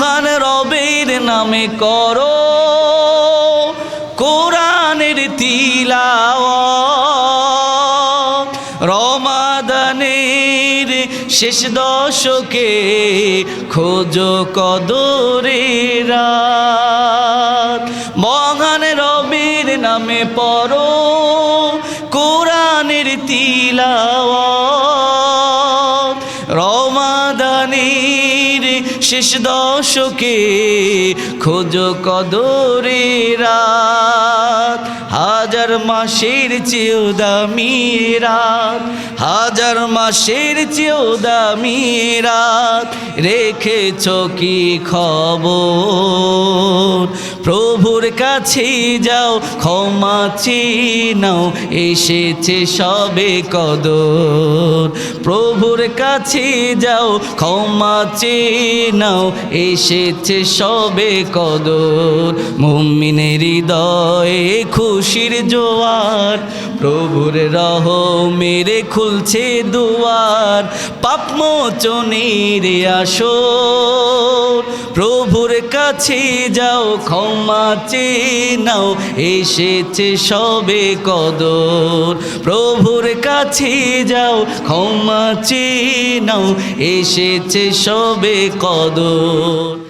মহান রবের নামে করো কোরআনের তিলাওয়াত, রমাদানের শেষ দশকে খোঁজো কদরের রাত। মহান রবের নামে পড়ো কোরআনের তিলাওয়াত, রমাদানের শেষ দশকে খোঁজো কদরের রাত। হাজার মাসের চেয়েও দামি রাত, হাজার মাসের চেয়েও দামি রাত, রেখেছ কি খবর? প্রভুর কাছে যাও ক্ষমা চেয়ে নাও, এসেছে সবে কদর। প্রভুর কাছে যাও ক্ষমা চেয়ে নাও, এসেছে সবে কদর। মুমিনের হৃদয়ে খুশির জোয়ার, প্রভুর রহমের খুলছে দুয়ার, পাপ মোচনের আসর। প্রভুর কাছে যাও ক্ষমা চেয়ে নাও, এসেছে সবে কদর। প্রভুর কাছে যাও ক্ষমা চেয়ে নাও, এসেছে সবে কদর।